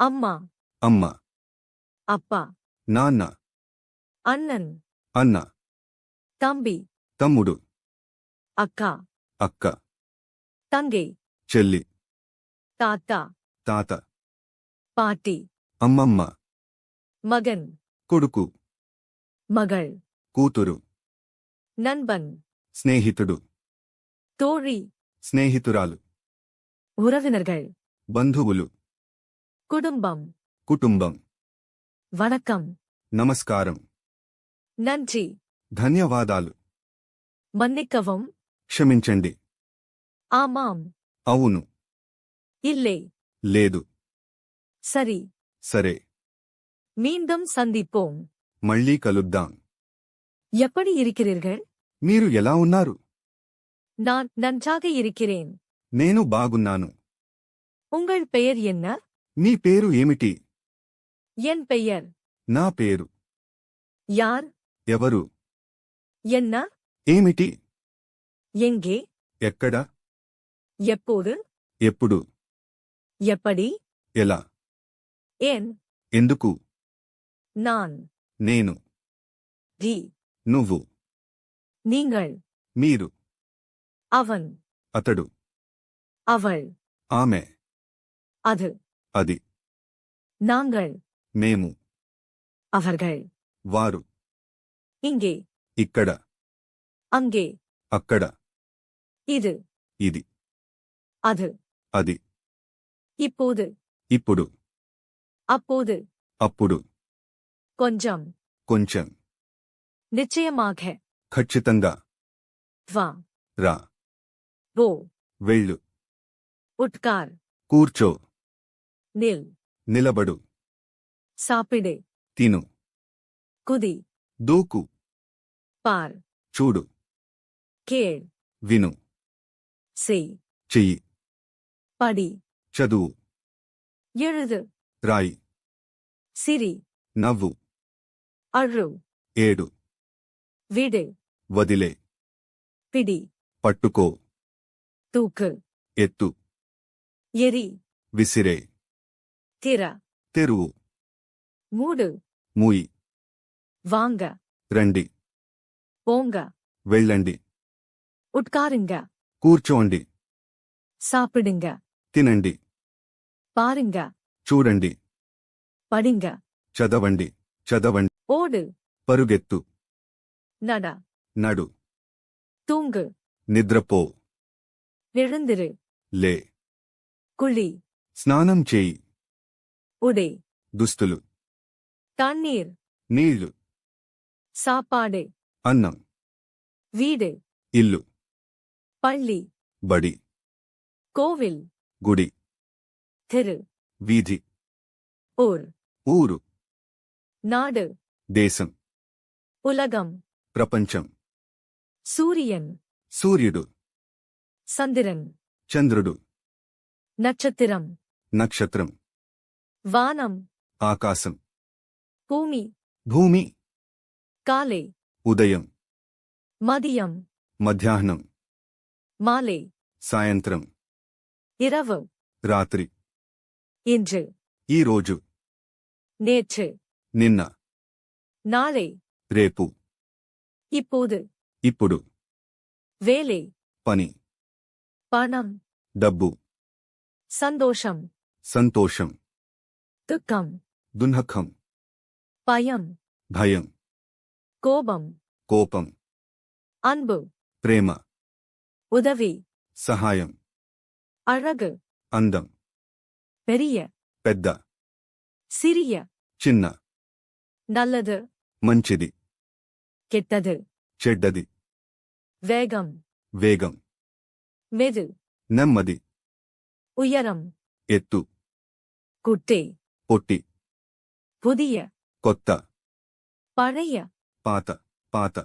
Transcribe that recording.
அம்மா, అమ్మ, அப்பா, నాన్న, அண்ணன், అన్న, தம்பி, తమ్ముడు, அக்கா, అక్క, தங்கை, చెల్లి, தாத்தா, తాత, பாட்டி, అమ్మమ్మ, மகன், కొడుకు, மகள், కూతురు, நண்பன், స్నేహితుడు, தோழி, స్నేహితురాలు, உறவினர்கள், బంధువులు, குடும்பம், కుటుంబం, வணக்கம், నమస్కారం, நன்றி, ధన్యవాదాలు, மன்னிக்கவும், క్షమించండి, ஆமாம், అవును, இல்லை, లేదు, சரி, సరే, மீண்டும் சந்திப்போம். మళ్ళీ కలుద్దాం. எப்படி இருக்கிறீர்கள்? మీరు ఎలా ఉన్నారు? நான் நன்றாக இருக்கிறேன். నేను బాగున్నాను. உங்கள் பெயர் என்ன? నీ పేరు ఏమిటి? என் பெயர். నా పేరు. யார்? ఎవరు? என்ன? ఏమిటి? எங்கே? ఎక్కడ? எப்போது? ఎప్పుడు? எப்படி? ఎలా? ஏன்? ఎందుకు? நான். నేను. டி. నువ్వు. நீங்கள். మీరు. அவன். అతడు. அவள். ఆమె. அது. అది. நாங்கள். మేము. அவர்கள். వారు. இங்கே. ఇక్కడ. அங்கே. అక్కడ. இது. ఇది. அது. అది. இப்போது. ఇప్పుడు. அப்போது. అప్పుడు. கொஞ்சம். కొంచెం. நிச்சயமாக. ఖచ్చితంగా. வா. రా. போ. వెళ్ళు. உட்கார். కూర్చో. நில். నిలబడు. சாப்பிடு. తిను. குதி. దూకు. பார். చూడు. கேள். విను. செய். చెయ్యి. படி. చదువు. எழுது. రాయి. சிரி. నవ్వు. அழு. ఏడు. விடு. వదిలే. பிடி. పట్టుకో. தூக்கு. ఎత్తు. எரி. విసిరే. திற. తెరువు. மூடு. మూయి. வாங்க. రండి. போங்க. వెళ్ళండి. உட்காருங்க. కూర్చోండి. சாப்பிடுங்க. తినండి. பாருங்க. చూడండి. படிங்க. చదవండి. చదవండి. ஓடு. పరుగెత్తు. நட. నడు. தூங்கு. నిద్రపో. எழுந்திரு. లే. குழி. స్నానం చేయి. உடை. దుస్తులు. தண்ணீர். నీళ్లు. சாப்பாடு. అన్నం. வீடு. ఇల్లు. பள்ளி. బడి. கோவில். గుడి. தெரு. వీధి. ஊர். ఊరు. நாடு. దేశం. உலகம். ప్రపంచం. சூரியன். సూర్యుడు. சந்திரன். చంద్రుడు. நட்சத்திரம். నక్షత్రం. வானம். ఆకాశం. பூமி. భూమి. காலை. ఉదయం. மதியம். మధ్యాహ్నం. மாலை. సాయంత్రం. இரவு. రాత్రి. இன்று. ఈ రోజు. நேற்று. నిన్న. நாளை. రేపు. இப்போது. ఇప్పుడు. வேலை. పని. பணம். డబ్బు. சந்தோஷம். సంతోషం. துக்கம். దుఃఖం. பயம். భయం. கோபம். కోపం. அன்பு. ప్రేమ. உதவி. సహాయం. அழகு. అందం. பெரிய. పెద్ద. சிறிய. చిన్న. நல்லது. మంచిది. கெட்டது. చెడ్డది. வேகம். వేగం. மெது. నెమ్మది. உயரம். ఎత్తు. குட்டை. పొట్టి. புதிய. కొత్త. பழைய. పాత. పాత.